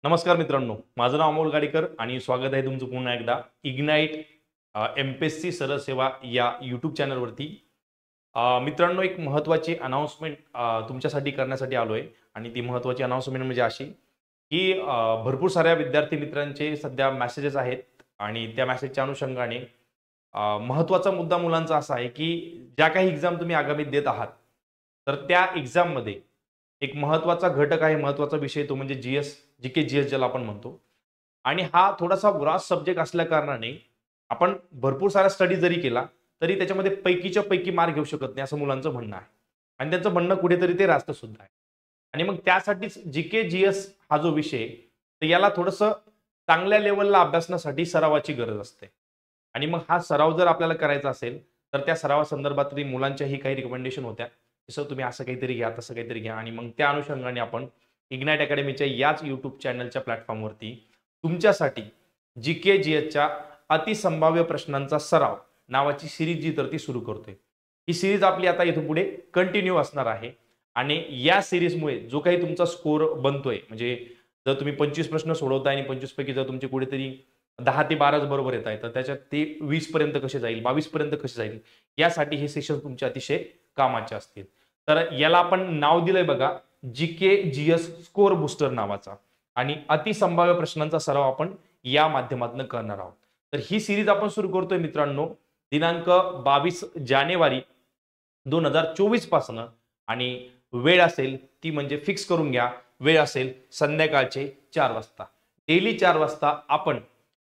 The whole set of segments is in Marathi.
नमस्कार मित्रांनो, माझं नाव अमोल गाडीकर आणि स्वागत आहे तुमचं पुन्हा एकदा इग्नाइट एमपीएससी सरळ सेवा या यूट्यूब चॅनलवरती। मित्रांनो, एक महत्त्वाची अनाउन्समेंट तुमच्यासाठी करण्यासाठी आलोय आणि ती महत्त्वाची अनाउन्समेंट म्हणजे अशी की भरपूर साऱ्या विद्यार्थी मित्रांचे सध्या मेसेजेस आहेत आणि त्या मेसेजच्या अनुषंगाने महत्त्वाचा मुद्दा मुलांचा असा आहे की ज्या काही एक्झाम तुम्ही आगामी देत आहात, तर त्या एक्झाममध्ये एक महत्त्वाचा घटक आहे, महत्त्वाचा विषय तो म्हणजे जीके जीएस ज्याला आपण म्हणतो। आणि हा थोडासा व्रास्ट सब्जेक्ट असल्या कारणाने आपण भरपूर सारा स्टडी जरी केला तरी त्याच्यामध्ये पैकीच्या पैकी मार्क घेऊ शकत नाही असं मुलांचं म्हणणं आहे आणि त्यांचं म्हणणं कुठेतरी ते रास्त सुद्धा आहे। आणि मग त्यासाठीच जीके जीएस हा जो विषय तर याला थोडंसं चांगल्या लेवलला अभ्यासण्यासाठी सरावाची गरज असते आणि मग हा सराव जर आपल्याला करायचा असेल तर त्या सरावासंदर्भातली मुलांच्याही काही रिकमेंडेशन होत्या, जसं तुम्ही असं काहीतरी घ्या, तसं काहीतरी घ्या आणि मग त्या अनुषंगाने आपण इग्नाइट अकॅडमीच्या याच यूट्यूब चॅनलच्या प्लॅटफॉर्मवरती तुमच्यासाठी जीके जीएसच्या अतिसंभाव्य प्रश्नांचा सराव नावाची सिरीज जी तर ती सुरू करतोय। ही सिरीज आपली आता इथून पुढे कंटिन्यू असणार आहे आणि या सिरीजमुळे जो काही तुमचा स्कोर बनतोय, म्हणजे जर तुम्ही 25 प्रश्न सोडवताय आणि 25 पैकी जर तुमचे कुठेतरी 10 ते 12 बरोबर येत आहे तर त्याच्यात ते 20 पर्यंत कसे जाईल, 22 पर्यंत कसे जाईल, यासाठी हे सेशन तुमचे अतिशय कामाचे असतील। तर याला आपण नाव दिलंय बघा, जीके जीएस स्कोर बूस्टर नावाचा आणि अतिसंभाव्य प्रश्नांचा सराव आपण या माध्यमातून करणार आहोत। तर ही सिरीज आपण सुरू करतोय मित्रांनो दिनांक 22 जानेवारी 2024 पासून आणि वेळ असेल ती म्हणजे फिक्स करून घ्या, वेळ असेल संध्याकाळचे 4 वाजता। डेली 4 वाजता आपण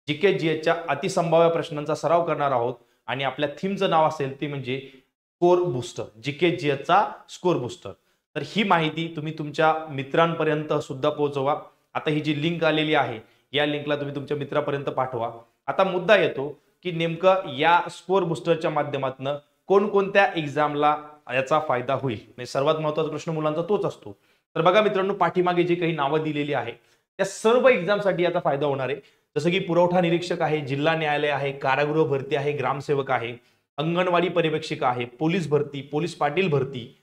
जीके जीएसच्या अतिसंभाव्य प्रश्नांचा सराव करणार आहोत आणि आपल्या थीमचं नाव असेल ती म्हणजे स्कोर बूस्टर, जीके जीएसचा स्कोर बूस्टर। तर ही माहिती तुम्ही तुमच्या मित्रांपर्यंत सुद्धा पोहोचवा। आता ही जी लिंक आलेली आहे या लिंकला तुम्ही तुमच्या मित्रापर्यंत पाठवा। आता मुद्दा येतो की नेमकं या स्कोर बूस्टरच्या माध्यमातून कोणकोणत्या एक्झामला याचा फायदा होईल, म्हणजे सर्वात महत्त्वाचा प्रश्न मुलांचा तोच असतो। तर बघा मित्रांनो, पाठीमागे जी काही नावं दिलेली आहे त्या सर्व एक्झामसाठी याचा फायदा होणार आहे। जसं की पुरवठा निरीक्षक आहे, जिल्हा न्यायालय आहे, कारागृह भरती आहे, ग्रामसेवक आहे, अंगणवाडी पर्यवेक्षिका आहे, पोलीस भरती, पोलीस पाटील भरती,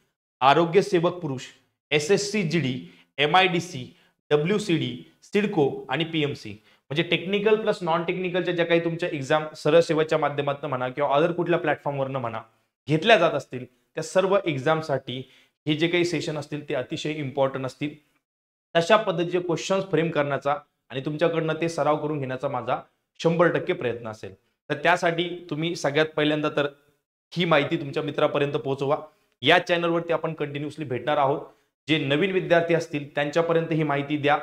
आरोग्य सेवक पुरुष, SSC GD, MIDC, WCD, CIDCO आणि पीएमसी, म्हणजे टेक्निकल प्लस नॉन टेक्निकलच्या ज्या काही तुमच्या एक्झाम सरळ सेवेच्या माध्यमातून म्हणा किंवा अदर कुठल्या प्लॅटफॉर्मवरनं म्हणा घेतल्या जात असतील त्या सर्व एक्झामसाठी हे जे काही सेशन असतील ते अतिशय इम्पॉर्टंट असतील। तशा पद्धतीचे क्वेश्चन्स फ्रेम करण्याचा आणि तुमच्याकडनं ते सराव करून घेण्याचा माझा 100% प्रयत्न असेल। तर त्यासाठी तुम्ही सगळ्यात पहिल्यांदा तर ही माहिती तुमच्या मित्रापर्यंत पोहोचवा। या चॅनलवरती आपण कंटिन्युअसली भेटणार आहोत। जे नवीन विद्यार्थी असतील त्यांच्यापर्यंत ही माहिती द्या,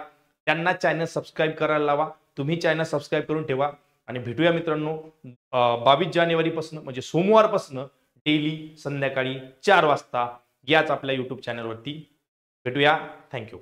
त्यांना चॅनल सबस्क्राईब करायला लावा, तुम्ही चॅनल सबस्क्राईब करून ठेवा आणि भेटूया मित्रांनो 22 जानेवारीपासून म्हणजे सोमवारपासून डेली संध्याकाळी 4 वाजता याच आपल्या यूट्यूब चॅनलवरती भेटूया। थँक्यू।